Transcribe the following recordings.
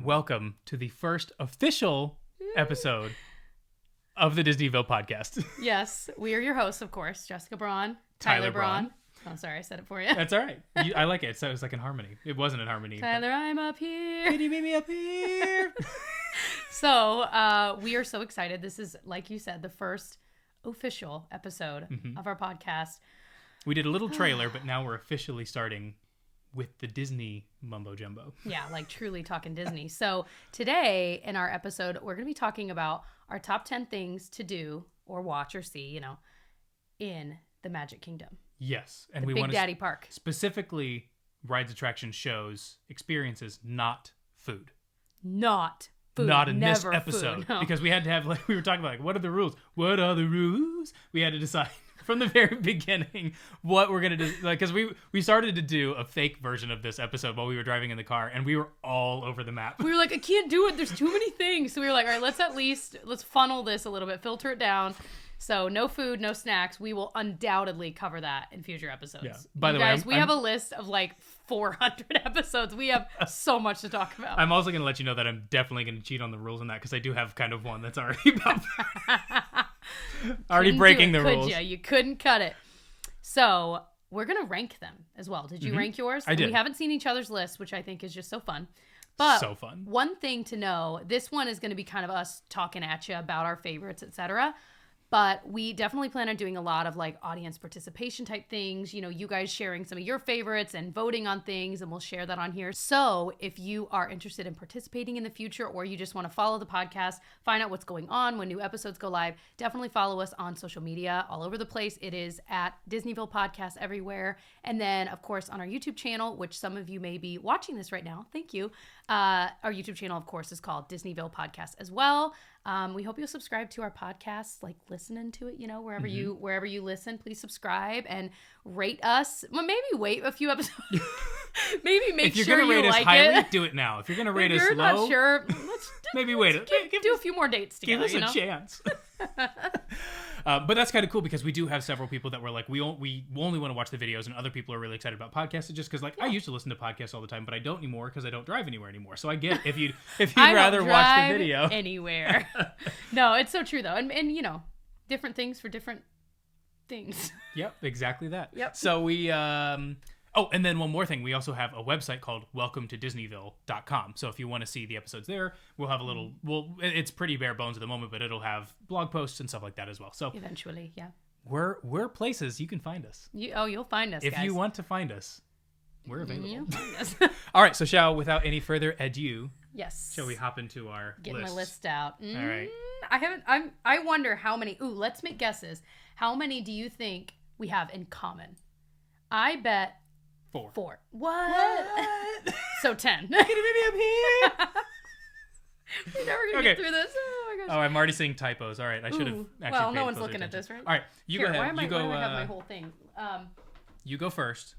welcome to the first official episode of the Disneyville podcast. Yes, we are your hosts, of course. Jessica Braun, Tyler Braun. Oh, sorry, I said it for you. That's all right. I like it. So it was like in harmony. It wasn't in harmony. Tyler, I'm up here. Can you meet me up here? So we are so excited. This is, like you said, the first official episode of our podcast. We did a little trailer, but now we're officially starting with the Disney mumbo jumbo. Yeah, like truly talking Disney. So today in our episode, we're going to be talking about our top 10 things to do or watch or see, in the Magic Kingdom. Yes. And the we Big want Daddy Park. Specifically rides, attractions, shows, experiences, not food. Not food. Not in this Never episode. food, no. Because we had to have, we were talking about, what are the rules? What are the rules? We had to decide from the very beginning what we're going to do. Because we started to do a fake version of this episode while we were driving in the car, and we were all over the map. We were like, I can't do it. There's too many things. So we were like, all right, let's funnel this a little bit, filter it down. So no food, no snacks. We will undoubtedly cover that in future episodes. Yeah. By the way, guys, we have a list of like 400 episodes. We have so much to talk about. I'm also going to let you know that I'm definitely going to cheat on the rules on that, because I do have kind of one that's already about already breaking the rules. Could you? You couldn't cut it. So we're going to rank them as well. Did you rank yours? I did. We haven't seen each other's lists, which I think is just so fun. But so fun. One thing to know, this one is going to be kind of us talking at you about our favorites, etc. But we definitely plan on doing a lot of like audience participation type things, you guys sharing some of your favorites and voting on things, and we'll share that on here. So if you are interested in participating in the future, or you just want to follow the podcast, find out what's going on when new episodes go live, definitely follow us on social media all over the place. It is at Disneyville Podcast everywhere. And then of course on our YouTube channel, which some of you may be watching this right now. Thank you. Our YouTube channel, of course, is called Disneyville Podcast as well. We hope you'll subscribe to our podcast, like listening to it, wherever you listen. Please subscribe and rate us. Well, maybe wait a few episodes. Maybe make sure you like it. If you're going to rate us highly, do it now. If you're going to rate us low, not sure, maybe wait. Do a few more dates together. Give us a chance. But that's kind of cool, because we do have several people that were like, we only want to watch the videos, and other people are really excited about podcasts. Just because, I used to listen to podcasts all the time, but I don't anymore because I don't drive anywhere anymore. So I get if you'd rather watch the video anywhere. No, it's so true though, and different things for different things. Yep, exactly that. Yep. So we oh, and then one more thing. We also have a website called welcometodisneyville.com. So if you want to see the episodes there, we'll have a little, it's pretty bare bones at the moment, but it'll have blog posts and stuff like that as well. So eventually, yeah. We're places you can find us. You'll find us, if guys. you want to find us, we're available. You'll find us. All right, so without any further ado, yes. Shall we hop into our Get list? my list out. All right. I wonder how many, let's make guesses. How many do you think we have in common? I bet 4. What? So 10. Can you meet me up here? We're never going to get through this. Oh my gosh. Oh, I'm already seeing typos. All right, I should have actually Well, no paid one's closer looking attention. at this, right? All right, you go ahead. Why do I have my whole thing? You go first.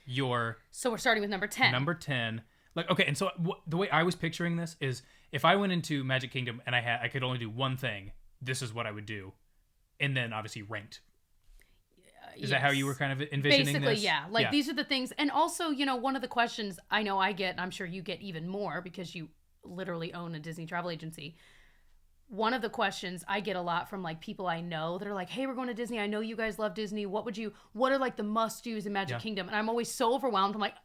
So we're starting with number 10. Number 10. Okay, and so the way I was picturing this is, if I went into Magic Kingdom and I could only do one thing, this is what I would do. And then obviously ranked. Is that how you were kind of envisioning Basically, this? yeah. These are the things. And also, one of the questions I know I get, and I'm sure you get even more because you literally own a Disney travel agency. One of the questions I get a lot from people I know that are like, hey, we're going to Disney. I know you guys love Disney. What are like the must-dos in Magic Kingdom? And I'm always so overwhelmed. I'm like,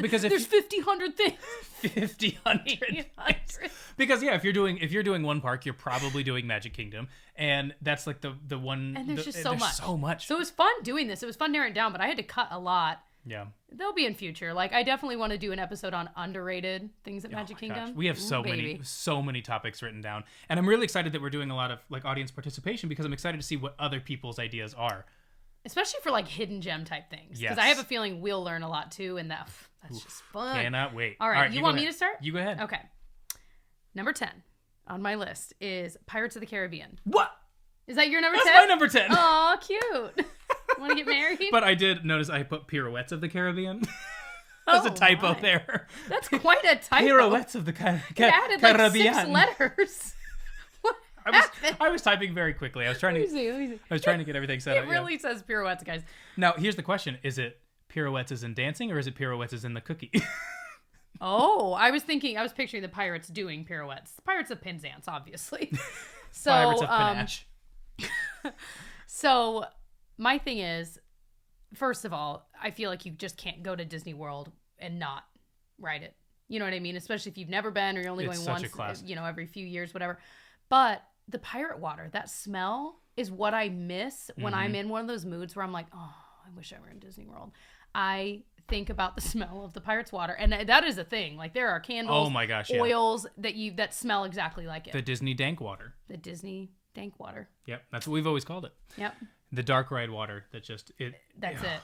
because there's 1,500 things. 1,500 Because if you're doing one park, you're probably doing Magic Kingdom. And that's like the one. And there's just so much. So it was fun doing this. It was fun narrowing it down, but I had to cut a lot. Yeah. They'll be in future. I definitely want to do an episode on underrated things at Magic Kingdom. Gosh. We have so many topics written down. And I'm really excited that we're doing a lot of audience participation, because I'm excited to see what other people's ideas are. Especially for hidden gem type things. Yes. Because I have a feeling we'll learn a lot too, and that's just fun. Cannot wait. All right, you want me to start? You go ahead. Okay. Number 10 on my list is Pirates of the Caribbean. What? Is that your number 10? That's my number 10. Aw, cute. Want to get married? But I did notice I put Pirouettes of the Caribbean. There's a typo there. That's quite a typo. Pirouettes of the Caribbean. It added 6 letters. What I was typing very quickly. I was trying to I was trying to get everything set up. It really says pirouettes, guys. Now, here's the question. Is it pirouettes as in dancing, or is it pirouettes as in the cookie? Oh, I was picturing the pirates doing pirouettes. The Pirates of Penzance, obviously. So, Pirates of Panache. So my thing is, first of all, I feel like you just can't go to Disney World and not ride it. You know what I mean? Especially if you've never been or you're only It's going such a once, classic. every few years, whatever. But the pirate water, that smell is what I miss when I'm in one of those moods where I'm like, oh, I wish I were in Disney World. I think about the smell of the pirate's water. And that is a thing. Like there are candles, Oh my gosh, yeah. oils that smell exactly like it. The Disney dank water. The Disney dank water. Yep, that's what we've always called it. Yep. The dark ride water that just That's it.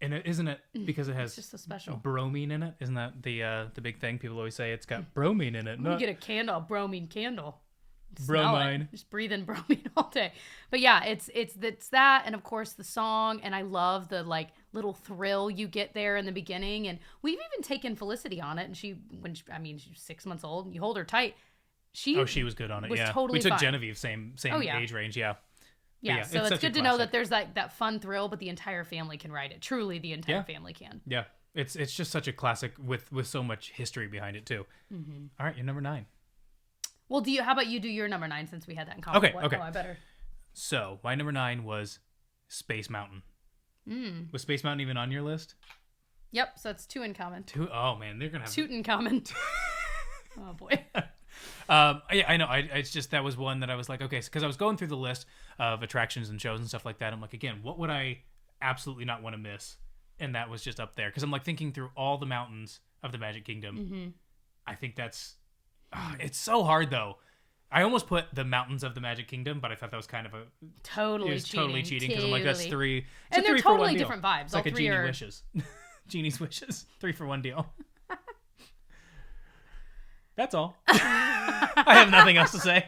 And isn't it because it has It's just so special. bromine in it? Isn't that the big thing people always say? It's got bromine in it. You Not get a candle, a bromine candle. Smell it. bromine. Just breathe in bromine all day. But yeah, it's that, and of course the song, and I love the like little thrill you get there in the beginning. And we've even taken Felicity on it, and she's 6 months old, and you hold her tight. She was good on it. was Yeah, totally we took fine. Genevieve, same Oh, yeah. age range. Yeah. Yeah, yeah, so it's it's such a good to know classic. that there's that fun thrill, but the entire family can ride it. Truly, the entire Yeah. family can. Yeah, it's just such a classic with so much history behind it too. Mm-hmm. All right, you're number 9. Well, how about you do your number 9 since we had that in common? Okay, okay. Oh, I better. So my number 9 was Space Mountain. Was Space Mountain even on your list? Yep, so it's 2 in common. 2. Oh man, they're gonna have. Toot in common. Oh boy. Yeah, I know. It's just that was one that I was like, okay, because I was going through the list of attractions and shows and stuff like that. I'm like, again, what would I absolutely not want to miss? And that was just up there because I'm like thinking through all the mountains of the Magic Kingdom. Mm-hmm. I think that's it's so hard though. I almost put the mountains of the Magic Kingdom, but I thought that was kind of Totally cheating because I'm like that's 3. It's And a they're 3 for 1 totally deal. different vibes. It's like All a 3 genie are wishes. Genie's wishes. 3 for 1 deal. That's all. I have nothing else to say.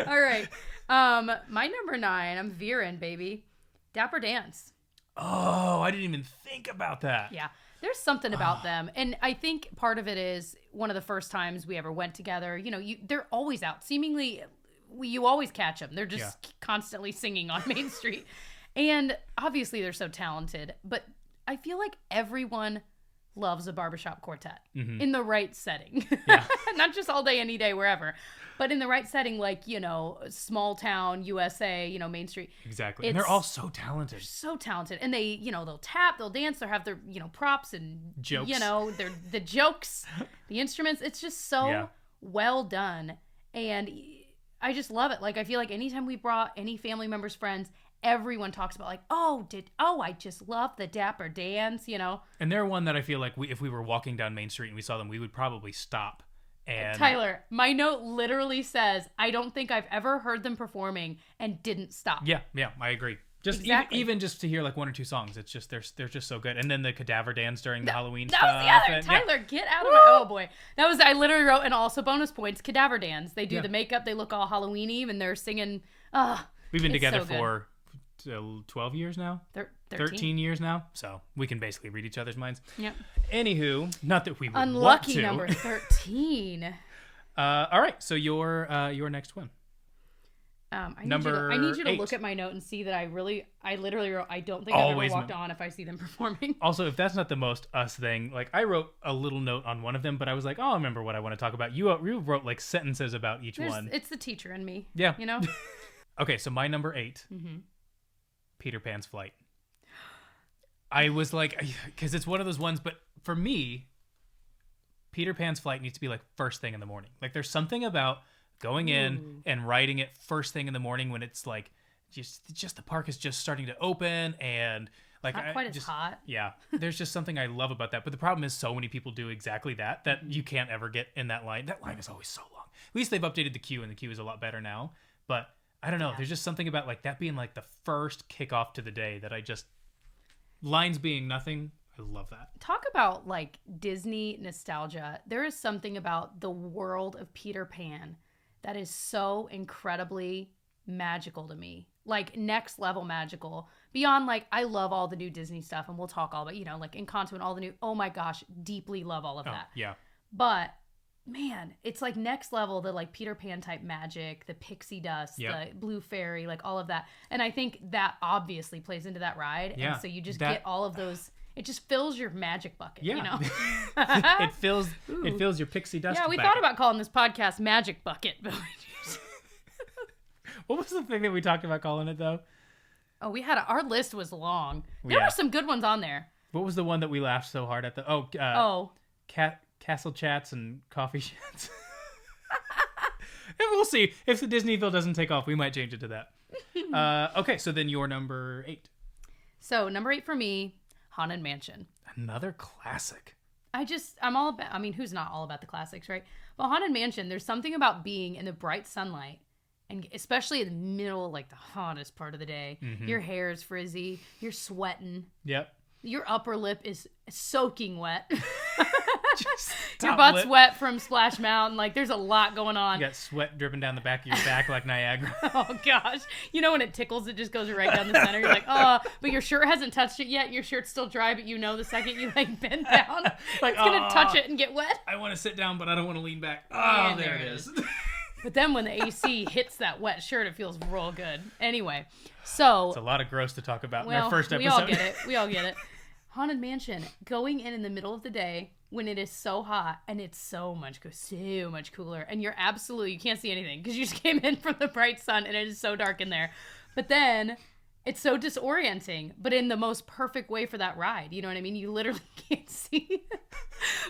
All right. My number 9, I'm veering, baby. Dapper Dance. Oh, I didn't even think about that. Yeah. There's something about them. And I think part of it is one of the first times we ever went together. They're always out. Seemingly, you always catch them. They're just constantly singing on Main Street. And obviously, they're so talented. But I feel like everyone loves a barbershop quartet in the right setting. Yeah. Not just all day, any day, wherever. But in the right setting, like, small town, USA, Main Street. Exactly. And they're all so talented. So talented. And they, they'll tap, they'll dance, they'll have their, props and Jokes. They're the jokes, the instruments. It's just so well done. And I just love it. Like, I feel like anytime we brought any family members, friends, everyone talks about like, I just love the Dapper Dance, And they're one that I feel like if we were walking down Main Street and we saw them, we would probably stop. And Tyler, my note literally says, I don't think I've ever heard them performing and didn't stop. Yeah, I agree. Just Exactly. even just to hear like 1 or 2 songs, it's just they're just so good. And then the cadaver dance during the Halloween That stuff. was the other. and- Tyler, get out of my. Oh boy, I literally wrote, and also bonus points. Cadaver dance. They do Yeah. the makeup. They look all Halloween-y, and they're singing. We've been It's together so good. for 12 years now. 13 years now, so we can basically read each other's minds. Yep. Anywho, not that we would Unlucky want to. number 13. All right, so your next one. I need Number you to 8. look at my note and see that I literally wrote, I don't think I've Always ever walked know. on if I see them performing. Also, if that's not the most us thing, like I wrote a little note on one of them, but I was like, oh, I remember what I want to talk about. You wrote like sentences about each one. It's the teacher in me. Yeah. Okay, so my number 8, Peter Pan's Flight. I was like, because it's one of those ones, but for me, Peter Pan's Flight needs to be like first thing in the morning. Like there's something about going in and riding it first thing in the morning when it's like just the park is just starting to open and like Not quite as hot. Yeah, there's just something I love about that. But the problem is so many people do exactly that you can't ever get in that line. That line is always so long. At least they've updated the queue and the queue is a lot better now. But I don't know. There's just something about like that being like the first kickoff to the day that I just lines being nothing. I love that. Talk about like Disney nostalgia. There is something about the world of Peter Pan that is so incredibly magical to me. Like next level magical. Beyond like, I love all the new Disney stuff and we'll talk all about, like Encanto and all the new, oh my gosh, deeply love all of that. Yeah. But man, it's like next level, the like Peter Pan type magic, the pixie dust, the blue fairy, like all of that. And I think that obviously plays into that ride. Yeah. And so you just That- get all of those It just fills your magic bucket, Yeah. you know? it fills your pixie dust Yeah, we bucket. thought about calling this podcast Magic Bucket. But What was the thing that we talked about calling it, though? oh, our list was long. There were some good ones on there. What was the one that we laughed so hard at? Castle chats and coffee chats. And we'll see. If the Disneyville doesn't take off, we might change it to that. Okay, so then your number 8. So number 8 for me, Haunted Mansion. Another classic. I'm all about, I mean, who's not all about the classics, right? But Haunted Mansion, there's something about being in the bright sunlight, and especially in the middle, like the hottest part of the day. Your hair is frizzy, you're sweating, Yep. your upper lip is soaking wet. Just Your top butt's lip. wet from Splash Mountain. Like, there's a lot going on. You got sweat dripping down the back of your back like Niagara. Oh, gosh. You know when it tickles, it just goes right down the center. You're like, oh, but your shirt hasn't touched it yet. Your shirt's still dry, but you know the second you, like, bend down, Like, it's going to touch it and get wet. I want to sit down, but I don't want to lean back. Oh, And there it is. But then when the AC hits that wet shirt, it feels real good. Anyway, so... It's a lot of gross to talk about in well, our first episode. we all get it. We all get it. Haunted Mansion, going in the middle of the day when it is so hot and it's so much cooler, and you can't see anything because you just came in from the bright sun and it is so dark in there. But then it's so disorienting, but in the most perfect way for that ride. You know what I mean? You literally can't see.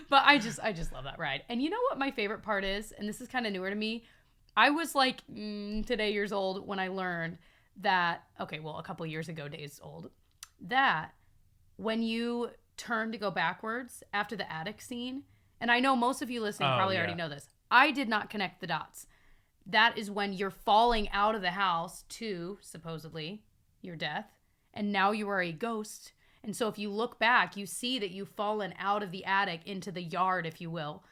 But I just love that ride. And you know what my favorite part is? And this is kind of newer to me. I was like today years old when I learned that, okay, well, a couple years ago, days old, that when you turn to go backwards after the attic scene, and I know most of you listening probably already know this, I did not connect the dots. That is when you're falling out of the house to, supposedly, your death, and now you are a ghost. And so if you look back, you see that you've fallen out of the attic into the yard, if you will.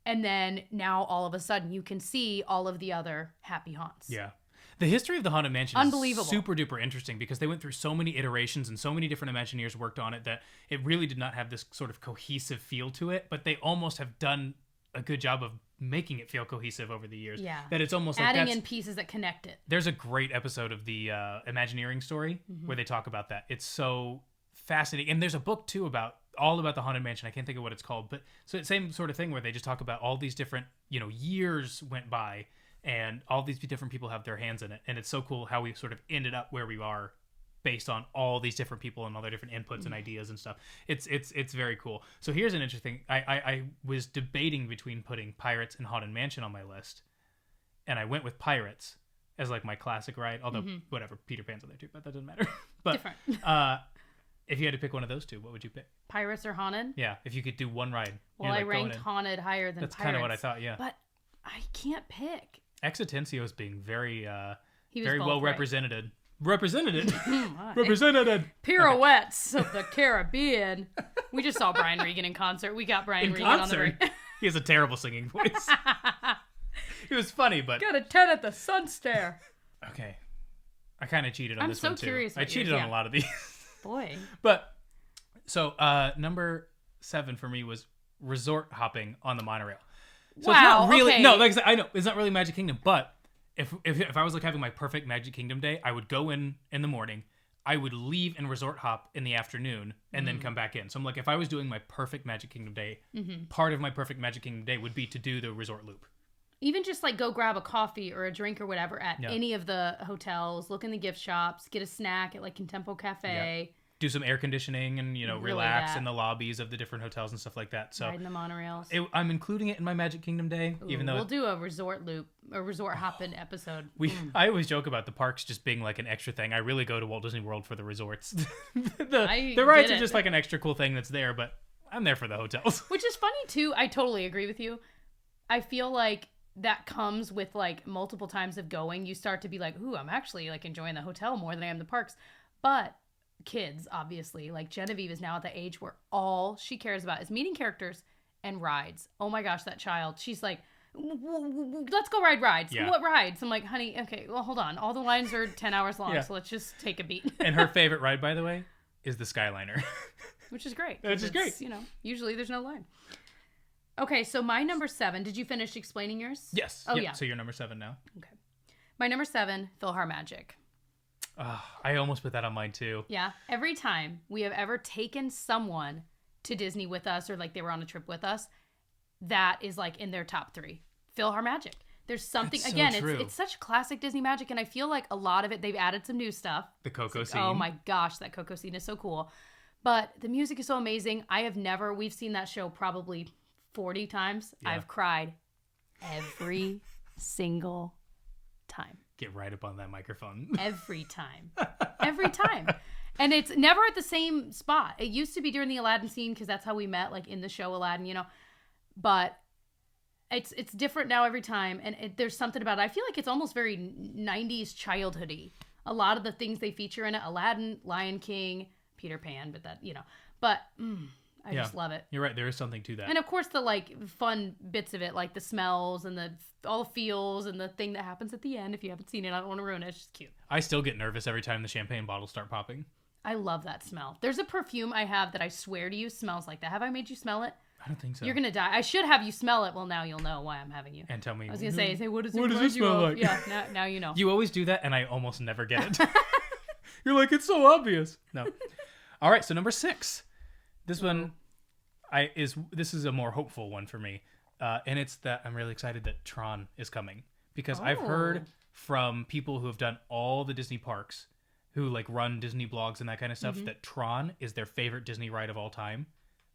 And then now all of a sudden you can see all of the other happy haunts. Yeah. The history of the Haunted Mansion Unbelievable. is super duper interesting because they went through so many iterations and so many different Imagineers worked on it that it really did not have this sort of cohesive feel to it, but they almost have done a good job of making it feel cohesive over the years. Yeah. That it's almost like adding in pieces that connect it. There's a great episode of the Imagineering story where they talk about that. It's so fascinating. And there's a book too all about the Haunted Mansion. I can't think of what it's called, but so it's same sort of thing where they just talk about all these different, years went by and all these different people have their hands in it. And it's so cool how we sort of ended up where we are based on all these different people and all their different inputs and ideas and stuff. It's very cool. So here's an interesting, I was debating between putting Pirates and Haunted Mansion on my list. And I went with Pirates as like my classic ride. Although whatever, Peter Pan's on there too, but that doesn't matter. But Different. if you had to pick one of those two, what would you pick? Pirates or Haunted? Yeah, if you could do one ride. Well, I ranked Haunted higher than That's Pirates. kind of what I thought, yeah. But I can't pick. Exitencio is being very He was very both well right. represented. Represented. Represented. Pirouettes of the Caribbean. We just saw Brian Regan in concert. We got Brian In Regan concert. on the He has a terrible singing voice. It was funny, but Got a 10 at the Sun Stare. okay. I kind of cheated on I'm this so one too. curious I what cheated yours- on yeah. a lot of these. Boy. But so number 7 for me was resort hopping on the monorail. So it's Wow, not really okay. no, like I said, I know it's not really Magic Kingdom, but if I was like having my perfect Magic Kingdom day, I would go in the morning, I would leave and resort hop in the afternoon, and then come back in. So I'm like, if I was doing my perfect Magic Kingdom day, part of my perfect Magic Kingdom day would be to do the resort loop. Even just like go grab a coffee or a drink or whatever at any of the hotels, look in the gift shops, get a snack at like Contempo Cafe. Do some air conditioning and relax in the lobbies of the different hotels and stuff like that. So Ride in the monorails. I'm including it in my Magic Kingdom day, even though we'll do a resort loop, a resort hopping episode. I always joke about the parks just being like an extra thing. I really go to Walt Disney World for the resorts. the rides get are it. just like an extra cool thing that's there, but I'm there for the hotels. Which is funny too. I totally agree with you. I feel like that comes with like multiple times of going. You start to be like, ooh, I'm actually like enjoying the hotel more than I am the parks. But kids, obviously, like Genevieve is now at the age where all she cares about is meeting characters and rides. Oh my gosh, that child. She's like, let's go ride rides. Yeah. What rides? I'm like, honey, okay, well, hold on. All the lines are 10 hours long, Yeah. so let's just take a beat. And her favorite ride, by the way, is the Skyliner. Which is great. Which is 'cause great. it's, usually there's no line. Okay, so my number 7. Did you finish explaining yours? Yes. Oh, Yep. yeah. So you're number 7 now. Okay. My number 7, PhilharMagic. I almost put that on mine too. Yeah. Every time we have ever taken someone to Disney with us or like they were on a trip with us, that is like in their top 3. PhilharMagic. There's something, That's so again, true. it's such classic Disney magic. And I feel like a lot of it, they've added some new stuff. The Coco scene. Oh my gosh, that Coco scene is so cool. But the music is so amazing. We've seen that show probably 40 times. Yeah. I've cried every single time. Get right up on that microphone. Every time. Every time. And it's never at the same spot. It used to be during the Aladdin scene because that's how we met, like in the show Aladdin, you know. But it's different now every time. And there's something about it. I feel like it's almost very 90s childhoody. A lot of the things they feature in it, Aladdin, Lion King, Peter Pan, but that, you know. But I just love it. You're right. There is something to that. And of course the like fun bits of it, like the smells and all the feels and the thing that happens at the end. If you haven't seen it, I don't want to ruin it. It's just cute. I still get nervous every time the champagne bottles start popping. I love that smell. There's a perfume I have that I swear to you smells like that. Have I made you smell it? I don't think so. You're gonna die. I should have you smell it. Well, now you'll know why I'm having you. And tell me. I was gonna say, what does it What does remind it you smell of? like? Yeah, now you know. You always do that, and I almost never get it. You're like, it's so obvious. No. All right, so number 6. This one this is a more hopeful one for me. And it's that I'm really excited that Tron is coming. Because I've heard from people who have done all the Disney parks, who like run Disney blogs and that kind of stuff, that Tron is their favorite Disney ride of all time.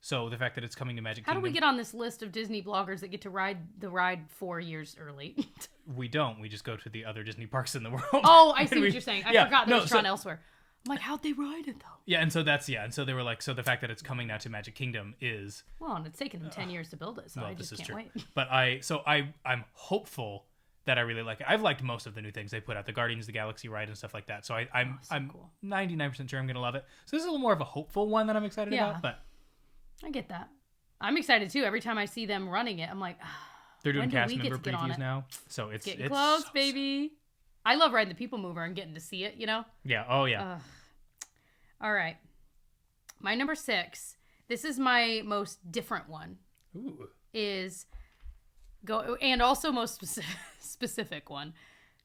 So the fact that it's coming to Magic Kingdom. How do we get on this list of Disney bloggers that get to ride the ride 4 years early? We don't. We just go to the other Disney parks in the world. Oh, I see what you're saying. I forgot there was Tron so, elsewhere. I'm like, how'd they ride it though? Yeah, and so and so they were like, so the fact that it's coming now to Magic Kingdom is Well, and it's taken them 10 years to build it, so I just can't wait. But I'm hopeful that I really like it. I've liked most of the new things they put out, the Guardians of the Galaxy ride and stuff like that. So I'm cool. 99% sure I'm gonna love it. So this is a little more of a hopeful one that I'm excited about. But I get that. I'm excited too. Every time I see them running it, I'm like, they're doing when do cast we get member to get on previews it? now, so it's getting close, baby. I love riding the People Mover and getting to see it. You know. Yeah. Oh yeah. All right. My number 6. This is my most different one. Ooh. Is and also most specific one.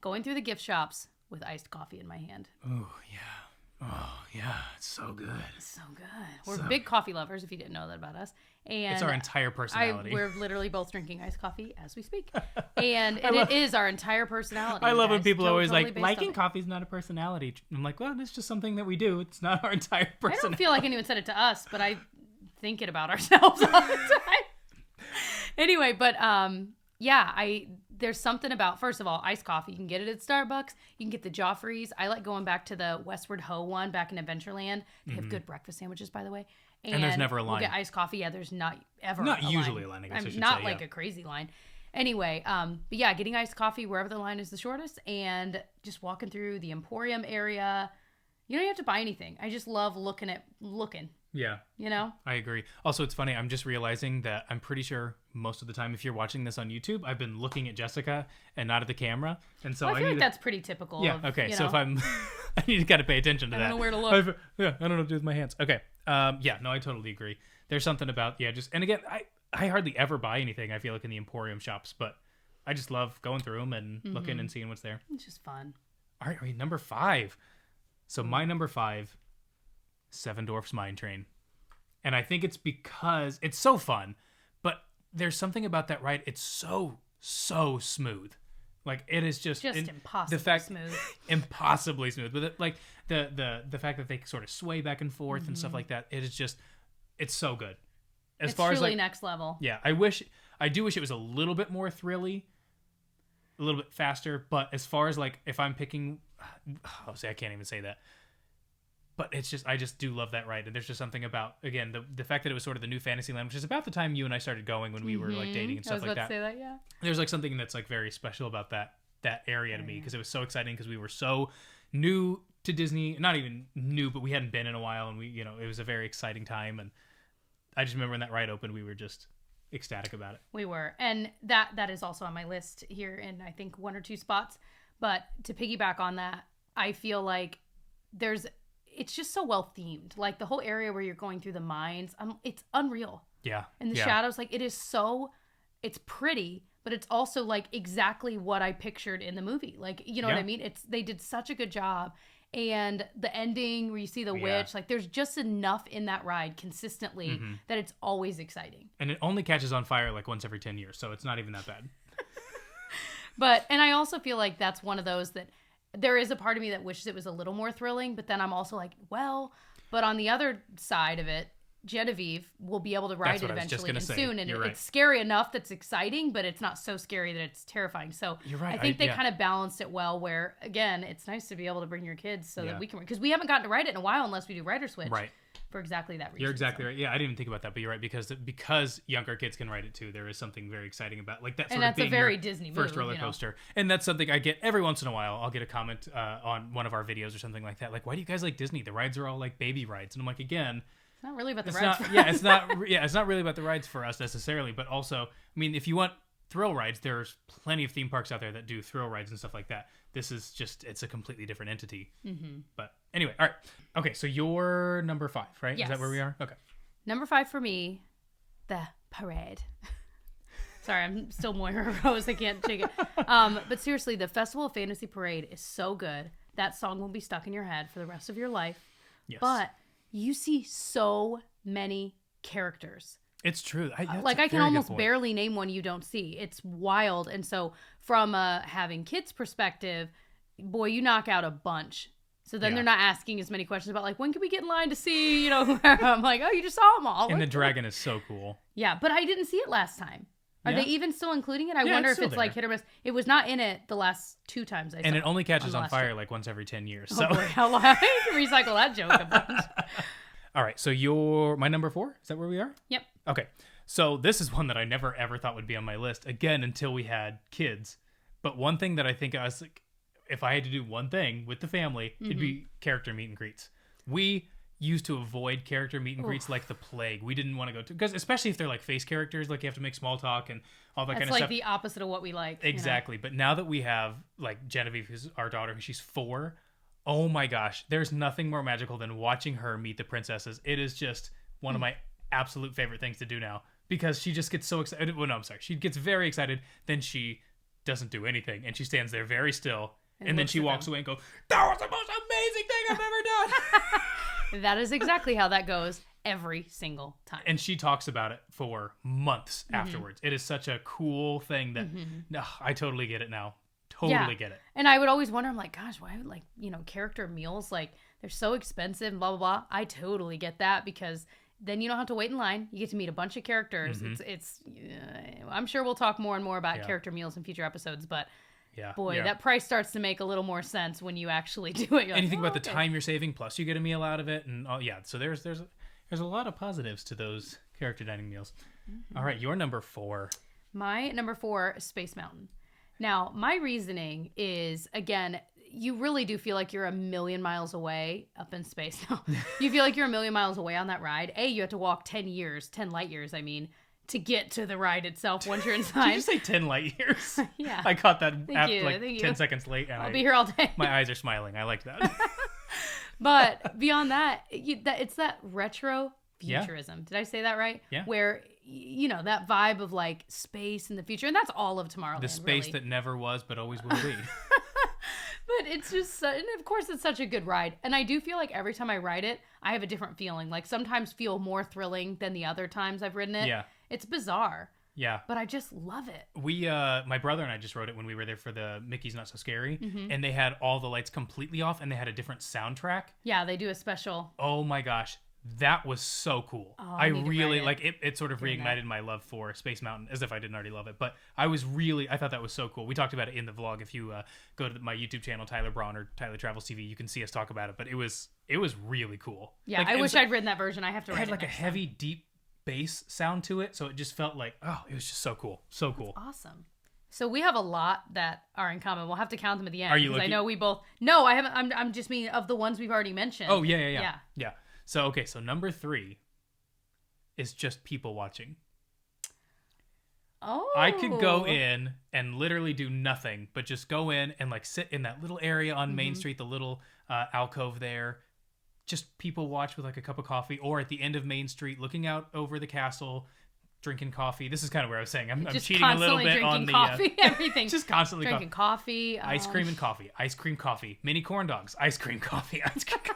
Going through the gift shops with iced coffee in my hand. Oh yeah. Oh yeah. It's so good. It's so good. We're big coffee lovers, if you didn't know that about us. And it's our entire personality. We're literally both drinking iced coffee as we speak. And it is our entire personality. I love when people are always totally like, liking coffee is not a personality. I'm like, well, it's just something that we do. It's not our entire personality. I don't feel like anyone said it to us, but I think it about ourselves all the time. Anyway, but there's something about, first of all, iced coffee. You can get it at Starbucks. You can get the Joffrey's. I like going back to the Westward Ho one back in Adventureland. They have good breakfast sandwiches, by the way. And there's never a line. We'll get iced coffee. Yeah, there's not ever Not a usually line. a line, I guess I should not say, like yeah. a crazy line. Anyway, but yeah, getting iced coffee wherever the line is the shortest and just walking through the Emporium area. You don't have to buy anything. I just love looking. Yeah. You know? I agree. Also, it's funny. I'm just realizing that I'm pretty sure most of the time, if you're watching this on YouTube, I've been looking at Jessica and not at the camera. And so I feel like that's pretty typical. Yeah. Of, Okay. You So know, if I'm, I need to kind of pay attention to that. I don't know where to look. I don't know what to do with my hands. Okay. Yeah. No, I totally agree. There's something about and again, I hardly ever buy anything. I feel like in the Emporium shops, but I just love going through them and looking and seeing what's there. It's just fun. All right. Number 5. So my number 5, Seven Dwarfs Mine Train. And I think it's because it's so fun, but there's something about that ride. It's so smooth. Like it is just impossibly smooth. Impossibly smooth. But like the fact that they sort of sway back and forth and stuff like that, it is just, it's so good. As far as like next level. Yeah, I do wish it was a little bit more thrilly, a little bit faster. But as far as like if I'm picking, I can't even say that. But it's just, I just do love that ride. And there's just something about, again, the fact that it was sort of the new Fantasyland, which is about the time you and I started going when we were like dating and stuff like that. I was about to say that, yeah. There's like something that's like very special about that area to me because it was so exciting because we were so new to Disney. Not even new, but we hadn't been in a while, and it was a very exciting time. And I just remember when that ride opened, we were just ecstatic about it. We were. And that is also on my list here in I think 1 or 2 spots. But to piggyback on that, I feel like it's just so well themed. Like the whole area where you're going through the mines, it's unreal. Yeah. And the shadows, like it's pretty, but it's also like exactly what I pictured in the movie. Like, you know what I mean? They did such a good job. and the ending where you see the witch. Like, there's just enough in that ride consistently that it's always exciting. And it only catches on fire like once every 10 years, so it's not even that bad. And I also feel like that's one of those that there is a part of me that wishes it was a little more thrilling, but then I'm also like, well, but on the other side of it, Genevieve will be able to ride it eventually and soon, and it's scary enough that's exciting, but it's not so scary that it's terrifying. So you're right. I think they kind of balanced it well, where again, it's nice to be able to bring your kids so that we can, because we haven't gotten to ride it in a while unless we do Rider Switch, right? For exactly that reason. You're exactly right. Yeah, I didn't even think about that, but you're right, because younger kids can ride it too. There is something very exciting about like that. Sort and that's of being a very Disney first move, roller coaster, and that's something I get every once in a while. I'll get a comment on one of our videos or something like that, like, "Why do you guys like Disney? The rides are all like baby rides," and I'm like, again. It's not really about the rides. It's not really about the rides for us necessarily, but also, I mean, if you want thrill rides, there's plenty of theme parks out there that do thrill rides and stuff like that. This is just, it's a completely different entity. But anyway, all right. Okay, so you're number 5, right? Yes. Is that where we are? Okay. Number 5 for me, the parade. Sorry, I'm still Moira Rose. I can't take it. But seriously, the Festival of Fantasy Parade is so good. That song will be stuck in your head for the rest of your life. Yes. But you see so many characters. It's true. I can almost barely name one you don't see. It's wild. And so from having kids perspective, boy, you knock out a bunch. So then they're not asking as many questions about like, when can we get in line to see, I'm like, oh, you just saw them all. And the dragon is so cool. Yeah, but I didn't see it last time. Are they even still including it? I wonder if it's like hit or miss. It was not in it the last 2 times I saw it. And it only catches on fire like once every 10 years. So. Oh boy, how long? I can recycle that joke a bunch. All right, so you're my number 4? Is that where we are? Yep. Okay, so this is one that I never ever thought would be on my list, again, until we had kids. But one thing that I think I was like, if I had to do one thing with the family, it'd be character meet and greets. We used to avoid character meet and greets like the plague. We didn't want to go to, because especially if they're like face characters, like you have to make small talk and all that kind of stuff. It's like the opposite of what we like. Exactly. But now that we have like Genevieve, who's our daughter, she's 4. Oh my gosh, there's nothing more magical than watching her meet the princesses. It is just one of my absolute favorite things to do now, because she just gets so excited. Well, no, I'm sorry. She gets very excited, then she doesn't do anything, and she stands there very still, and then she walks away and goes, "That was the most amazing thing I've ever done." That is exactly how that goes every single time. And she talks about it for months afterwards. It is such a cool thing that I totally get it now. Totally get it. And I would always wonder, I'm like, gosh, why would character meals, like they're so expensive and blah, blah, blah. I totally get that, because then you don't have to wait in line. You get to meet a bunch of characters. It's I'm sure we'll talk more and more about character meals in future episodes, but that price starts to make a little more sense when you actually do it. And you think about the time you're saving, plus you get a meal out of it, and so there's a lot of positives to those character dining meals. All right, your number 4. My number 4 is Space Mountain. Now, my reasoning is, again, you really do feel like you're a million miles away up in space. You feel like you're a million miles away on that ride. You have to walk 10 light years, to get to the ride itself once you're inside. Did you say 10 light years? Yeah. I caught that 10 seconds late. And I'll be here all day. My eyes are smiling. I like that. But beyond that, it's that retro futurism. Did I say that right? Yeah. Where, that vibe of like space in the future. And that's all of Tomorrowland. The space that never was, but always will be. But it's just, and of course it's such a good ride. And I do feel like every time I ride it, I have a different feeling. Like sometimes feel more thrilling than the other times I've ridden it. Yeah. It's bizarre. Yeah. But I just love it. We, my brother and I just rode it when we were there for the Mickey's Not So Scary. And they had all the lights completely off, and they had a different soundtrack. Yeah, they do a special. Oh my gosh. That was so cool. Oh, I really like it. It sort of reignited my love for Space Mountain, as if I didn't already love it. But I thought that was so cool. We talked about it in the vlog. If you go to my YouTube channel, Tyler Braun or Tyler Travels TV, you can see us talk about it. But it was really cool. Yeah, I wish I'd ridden that version. I have to ride it. It had like a heavy, deep bass sound to it, so it just felt like, it was just so cool. So cool. That's awesome. So we have a lot that are in common. We'll have to count them at the end. Are you looking? I know we both. No, I haven't. I'm just meaning of the ones we've already mentioned. Oh yeah. So, okay, so number 3 is just people watching. Oh. I could go in and literally do nothing, but just go in and like sit in that little area on Main Street, the little alcove there. Just people watch with like a cup of coffee, or at the end of Main Street looking out over the castle, drinking coffee. This is kind of where I was saying I'm Just cheating a little constantly bit drinking on the coffee, everything. just constantly drinking coffee, ice cream and coffee, ice cream coffee, mini corn dogs, ice cream coffee, ice cream coffee.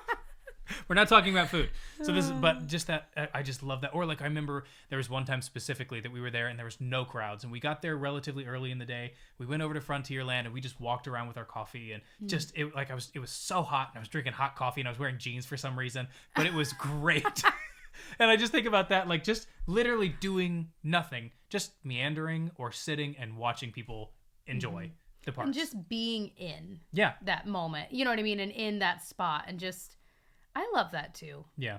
We're not talking about food. So this is, but just that, I just love that. Or like, I remember there was one time specifically that we were there and there was no crowds, and we got there relatively early in the day. We went over to Frontierland and we just walked around with our coffee, and just, it was so hot, and I was drinking hot coffee, and I was wearing jeans for some reason, but it was great. And I just think about that, like just literally doing nothing, just meandering or sitting and watching people enjoy the parks. and just being in Yeah. that moment. You know what I mean? And in that spot, and just, I love that too. Yeah.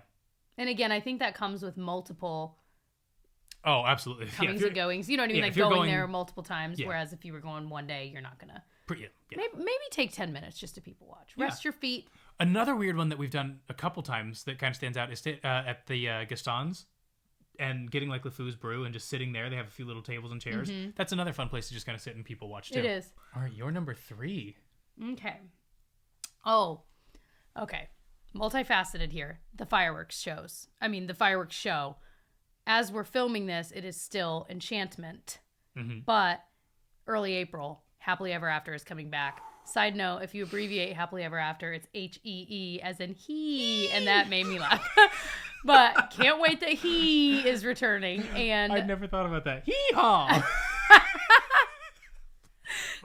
And again, I think that comes with multiple Oh, absolutely. comings and goings. You know what I mean? yeah, Like if you're going going- there multiple times. Yeah. Whereas if you were going one day, you're not gonna. Yeah. Maybe take 10 minutes just to people watch. Yeah. Rest your feet. Another weird one that we've done a couple times that kind of stands out is at the Gaston's and getting like LeFou's brew and just sitting there. They have a few little tables and chairs. That's another fun place to just kind of sit and people watch too. It is. All right, your number 3. Okay. Oh, okay. Multifaceted here. The fireworks shows. I mean, the fireworks show. As we're filming this, it is still Enchantment. But early April, Happily Ever After is coming back. Side note, if you abbreviate Happily Ever After, it's HEE as in he, and that made me laugh. But can't wait that he is returning. And I'd never thought about that. Hee-haw!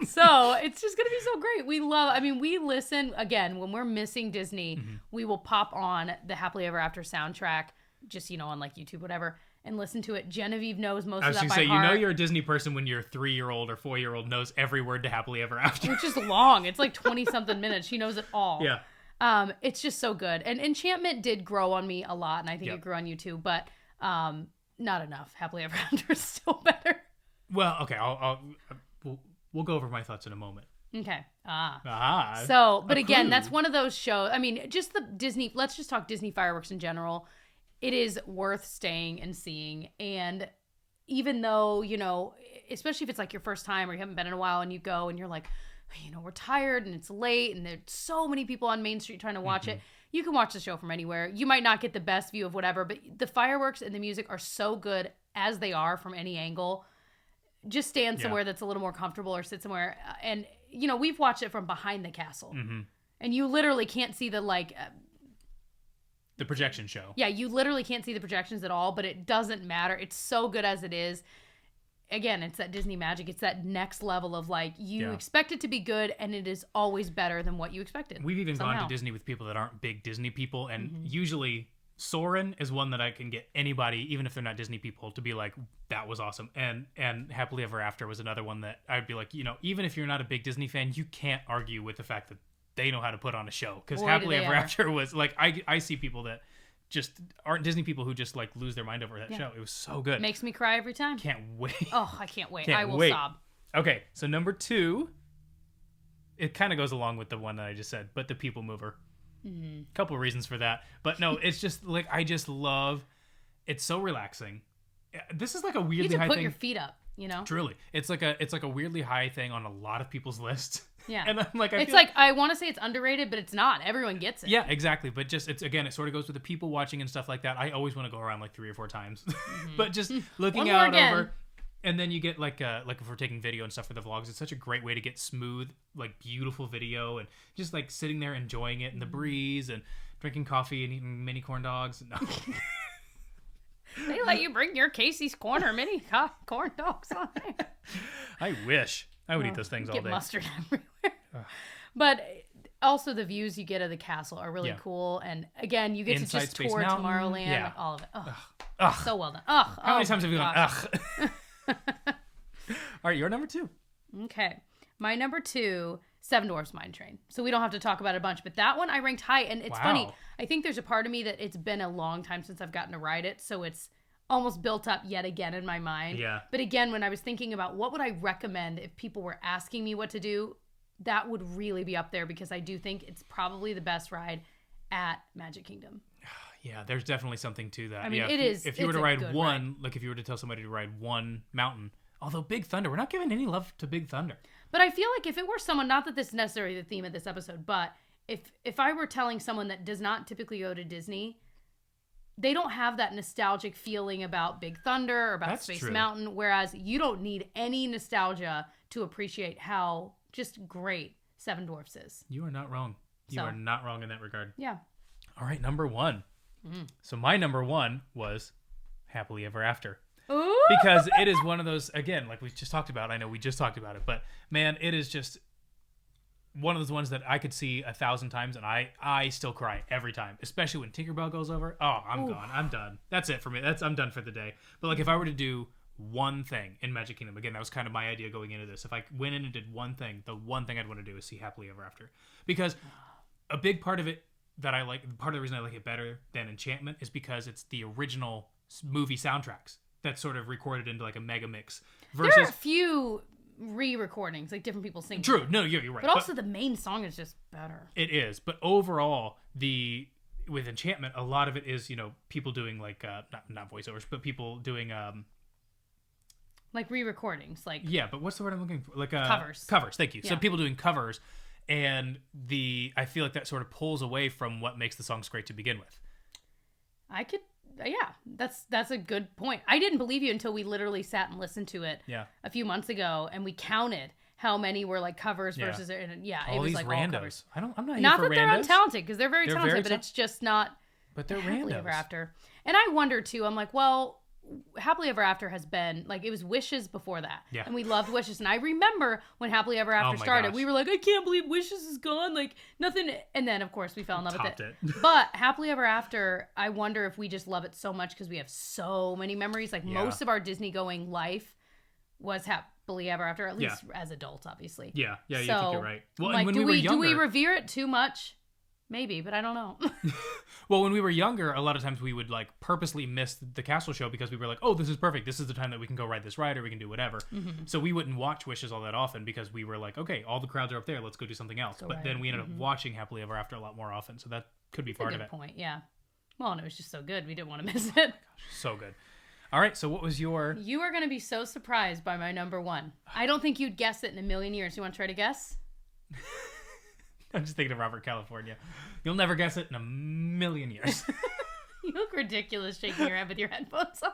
so it's just gonna be so great. We listen again when we're missing Disney. We will pop on the Happily Ever After soundtrack, just on like YouTube, whatever, and listen to it. Genevieve knows most I of was that going to by say, heart. you know you're a Disney person when your 3-year-old or 4-year-old knows every word to Happily Ever After. which is long. It's like 20 something minutes. She knows it all. Yeah. It's just so good. And Enchantment did grow on me a lot, and I think Yep. it grew on you too, but not enough. Happily Ever After is still better. Well, okay, we'll go over my thoughts in a moment. Okay. So, But again, that's one of those shows. I mean, just the Disney, let's just talk Disney fireworks in general. It is worth staying and seeing. And even though, especially if it's like your first time or you haven't been in a while and you go and you're like, we're tired and it's late and there's so many people on Main Street trying to watch it. You can watch the show from anywhere. You might not get the best view of whatever, but the fireworks and the music are so good as they are from any angle. Just stand somewhere that's a little more comfortable or sit somewhere. And, we've watched it from behind the castle. And you literally can't see the the projection show. Yeah, you literally can't see the projections at all, but it doesn't matter. It's so good as it is. Again, it's that Disney magic. It's that next level of you expect it to be good, and it is always better than what you expected. We've even gone to Disney with people that aren't big Disney people, and usually Soarin' is one that I can get anybody, even if they're not Disney people, to be like, that was awesome. And Happily Ever After was another one that I'd be like, even if you're not a big Disney fan, you can't argue with the fact that they know how to put on a show. Because Happily Ever After was like, I see people that just aren't Disney people who just lose their mind over that show. It was so good. Makes me cry every time. Can't wait. Oh, I can't wait. Can't I will wait. sob. Okay, so number 2, it kind of goes along with the one that I just said, but The People Mover. Couple of reasons for that, but no, it's just I just love. It's so relaxing. This is like a weirdly You have high to put thing. your feet up. Truly, it's like a weirdly high thing on a lot of people's lists. Yeah, and I'm like, it's like I want to say it's underrated, but it's not. Everyone gets it. Yeah, exactly. But just it sort of goes with the people watching and stuff like that. I always want to go around 3 or 4 times, but just looking One more out again. over. And then you get like if we're taking video and stuff for the vlogs, it's such a great way to get smooth, beautiful video and just sitting there enjoying it in the breeze and drinking coffee and eating mini corn dogs. No. They let you bring your Casey's Corner mini corn dogs on there. I wish I would eat those things all Get day. mustard everywhere. But also the views you get of the castle are really cool. And again, you get Inside to just Space tour Mountain. Tomorrowland. Yeah. All of it. Ugh. So well done. Ugh. How many times have you gone? gosh. Ugh. All right, your number 2. Okay. My number 2, Seven Dwarfs Mine Train. So we don't have to talk about it a bunch, but that one I ranked high. And it's funny. I think there's a part of me that it's been a long time since I've gotten to ride it. So it's almost built up yet again in my mind. Yeah. But again, when I was thinking about what would I recommend if people were asking me what to do, that would really be up there because I do think it's probably the best ride at Magic Kingdom. Yeah, there's definitely something to that. I mean, yeah, it is. If you were to it's a ride good one, if you were to tell somebody to ride one mountain, although Big Thunder, we're not giving any love to Big Thunder. But I feel like if it were someone, not that this is necessarily the theme of this episode, but if I were telling someone that does not typically go to Disney, they don't have that nostalgic feeling about Big Thunder or about That's Space true. Mountain, whereas you don't need any nostalgia to appreciate how just great Seven Dwarfs is. You are not wrong. You So. are not wrong in that regard. Yeah. All right, number 1. So my number 1 was Happily Ever After. Ooh! Because it is one of those, again, like we just talked about. I know we just talked about it, but man, it is just one of those ones that I could see 1,000 times and I still cry every time, especially when Tinkerbell goes over. Oh, I'm gone. I'm done. That's it for me. I'm done for the day. But like if I were to do one thing in Magic Kingdom, again, that was kind of my idea going into this. If I went in and did one thing, the one thing I'd want to do is see Happily Ever After. Because a big part of it that I like, part of the reason I like it better than Enchantment is because it's the original movie soundtracks that's sort of recorded into like a mega mix. Versus, There are a few re-recordings, like different people singing. true, no, you're right. But also the main song is just better. It is, but overall, with Enchantment, a lot of it is people doing like not voiceovers, but people doing Like re-recordings, like yeah. But what's the word I'm looking for? Like Covers. Covers. Thank you. Yeah. So people doing covers, and I feel like that sort of pulls away from what makes the songs great to begin with. I could, yeah, that's a good point. I didn't believe you until we literally sat and listened to it Yeah. a few months ago, and we counted how many were like covers Yeah. versus and yeah, All it was these like randos. all covers. I'm not here Not for that they're randos, untalented, because they're very They're talented, very but ta- it's just not but they're Happily randos. Ever After. And I wonder too. I'm like, well, Happily Ever After has been like it was Wishes before that, Yeah. and we loved Wishes. And I remember when Happily Ever After my started, gosh. we were like, I can't believe Wishes is gone, like nothing. And then of course we fell in love with Topped it. it. But Happily Ever After, I wonder if we just love it so much because we have so many memories. Like Yeah. most of our Disney going life was Happily Ever After, at least as adults, obviously. Yeah, you So, think you're right. Well, like, and when do we were do younger, we revere it too much? Maybe, but I don't know. well, when we were younger, a lot of times we would like purposely miss the castle show because we were like, oh, this is perfect. This is the time that we can go ride this ride or we can do whatever. Mm-hmm. So we wouldn't watch Wishes all that often because we were like, okay, all the crowds are up there. Let's go do something else. But ride then it. we ended up watching Happily Ever After a lot more often. So that could be That's a part of good it. point. Yeah. Well, and it was just so good. We didn't want to miss it. So good. All right. So what was your... You are going to be so surprised by my number 1. I don't think you'd guess it in a million years. You want to try to guess? I'm just thinking of Robert California. You'll never guess it in a million years. You look ridiculous shaking your head with your headphones on.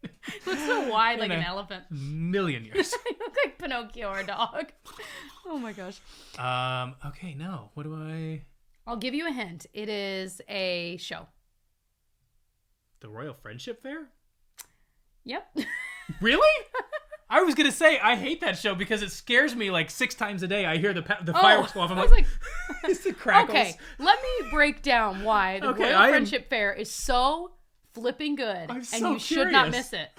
You look so wide like In an a elephant. million years. You look like Pinocchio or a dog. Oh my gosh. Okay, no. What do I... I'll give you a hint. It is a show. The Royal Friendship Fair? Yep. Really? I was gonna say I hate that show because it scares me like 6 times a day. I hear the fireworks go off. I'm I was like, like, it's the crackles. okay, let me break down why the Okay, Royal I am- Friendship Fair is so flipping good, I'm and so you should not curious. miss it.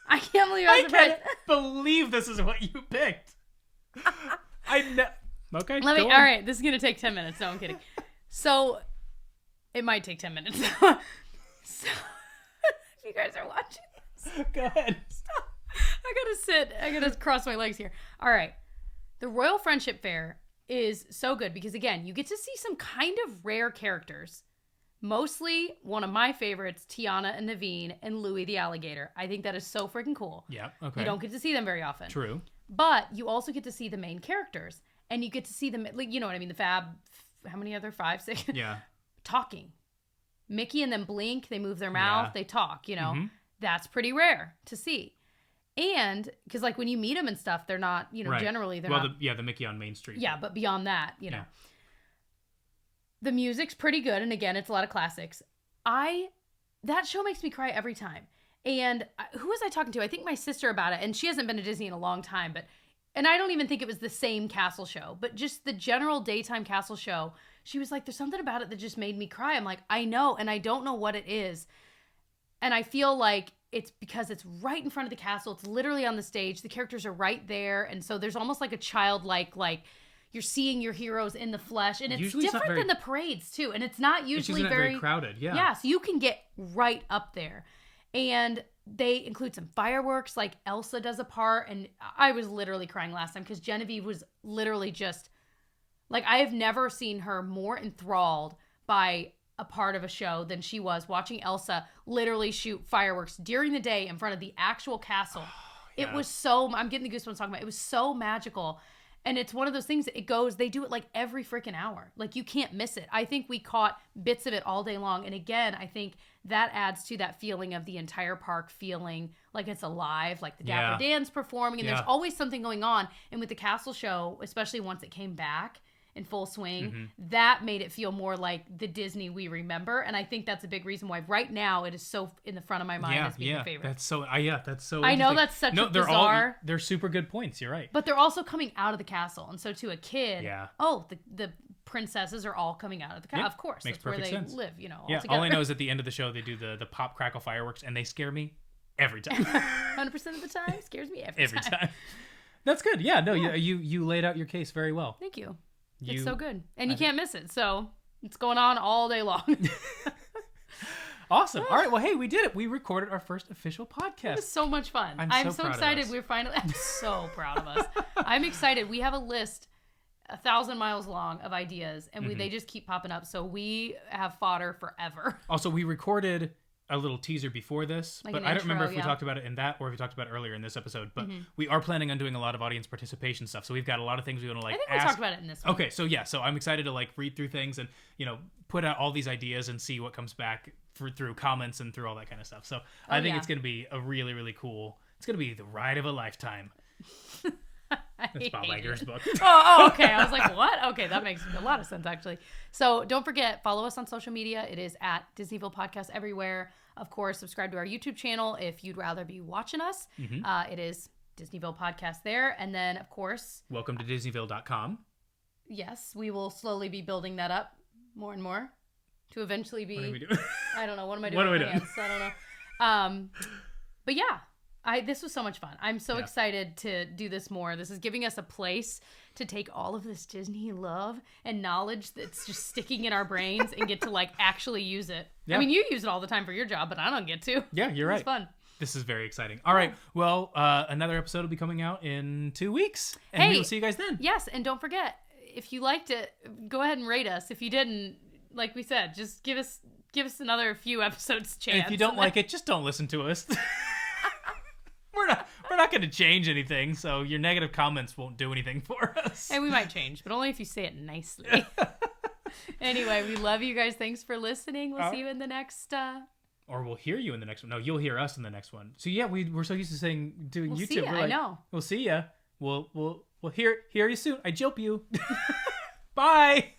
I can't believe I I was surprised. can't believe this is what you picked. Okay. Let me. go All on. right, this is gonna take 10 minutes. No, I'm kidding. So, it might take 10 minutes. So, if you guys are watching, Go ahead. I gotta sit. I gotta cross my legs here. All right, the Royal Friendship Fair is so good because again, you get to see some kind of rare characters. Mostly one of my favorites, Tiana and Naveen and Louie the alligator. I think that is so freaking cool. Yeah. Okay. You don't get to see them very often. True. But you also get to see the main characters. And you get to see them, like, you know what I mean? The Fab, how many other? 5, 6? Yeah. Talking. Mickey and them blink, they move their mouth, Yeah. they talk, you know? Mhm. That's pretty rare to see. And, because, like, when you meet them and stuff, they're not, you know, Right. generally they're Well, not. the Mickey on Main Street. Yeah, but beyond that, you know. Yeah. The music's pretty good, and again, it's a lot of classics. That show makes me cry every time. And who was I talking to? I think my sister about it, and she hasn't been to Disney in a long time, and I don't even think it was the same castle show, but just the general daytime castle show. She was like, there's something about it that just made me cry. I'm like, I know, and I don't know what it is. And I feel like it's because it's right in front of the castle. It's literally on the stage. The characters are right there. And so there's almost like a childlike, like, you're seeing your heroes in the flesh. And it's Usually it's not different very- than the parades, too. And it's not It's usually usually not very crowded. Yeah. Yeah, so you can get right up there. And they include some fireworks, like Elsa does a part. And I was literally crying last time because Genevieve was literally just, like, I have never seen her more enthralled by a part of a show than she was watching Elsa literally shoot fireworks during the day in front of the actual castle. It was so, I'm getting the goosebumps talking about it. It was so magical. And it's one of those things, they do it like every freaking hour. Like you can't miss it. I think we caught bits of it all day long. And again, I think that adds to that feeling of the entire park feeling like it's alive, like the Dapper Dan's performing and there's always something going on. And with the castle show, especially once it came back in full swing, that made it feel more like the Disney we remember. And I think that's a big reason why right now it is so in the front of my mind as being a favorite. That's so I know that's such a bizarre. They're super good points. You're right. But they're also coming out of the castle. And so to a kid, the princesses are all coming out of the castle. Of course. Makes that's where they perfect sense. live, all Yeah, together. all I know is at the end of the show, they do the pop, crackle fireworks, and they scare me every time. 100% of the time, it scares me every time. That's good. Yeah, no, you laid out your case very well. Thank you. It's so good. And you can't miss it. So it's going on all day long. Awesome. All right. Well, hey, we did it. We recorded our first official podcast. It was so much fun. I'm so excited. I'm so proud of us. I'm excited. We have a list 1,000 miles long of ideas and they just keep popping up. So we have fodder forever. Also, we recorded a little teaser before this, like but I don't remember if we talked about it in that or if we talked about it earlier in this episode, but we are planning on doing a lot of audience participation stuff. So we've got a lot of things we want to I think we talked about it in this one. Okay. So so I'm excited to like read through things and, put out all these ideas and see what comes back through comments and through all that kind of stuff. So I think it's going to be a really, really cool, it's going to be the ride of a lifetime. That's Bob Iger's book. Oh, okay. I was like, what? Okay, that makes a lot of sense, actually. So don't forget, follow us on social media. It is at Disneyville Podcast everywhere. Of course, subscribe to our YouTube channel if you'd rather be watching us. It is Disneyville Podcast there. And then, of course... welcome to Disneyville.com. Yes, we will slowly be building that up more and more to eventually be... What are we doing? I don't know. What am I doing with my hands? I don't know. But yeah. This was so much fun. I'm so excited to do this more. This is giving us a place to take all of this Disney love and knowledge that's just sticking in our brains and get to like actually use it. Yeah. I mean, you use it all the time for your job, but I don't get to. Yeah, you're right. It's fun. This is very exciting. All right. Well, another episode will be coming out in 2 weeks. And we will see you guys then. Yes. And don't forget, if you liked it, go ahead and rate us. If you didn't, like we said, just give us another few episodes chance. And if you don't like it, just don't listen to us. We're not going to change anything, so your negative comments won't do anything for us. And we might change, but only if you say it nicely. Anyway, we love you guys. Thanks for listening. We'll see you in the next... Or we'll hear you in the next one. No, you'll hear us in the next one. So yeah, we're so used to doing we'll YouTube. See ya, we're like, I know. We'll see ya. We'll hear you soon. I joke you. Bye.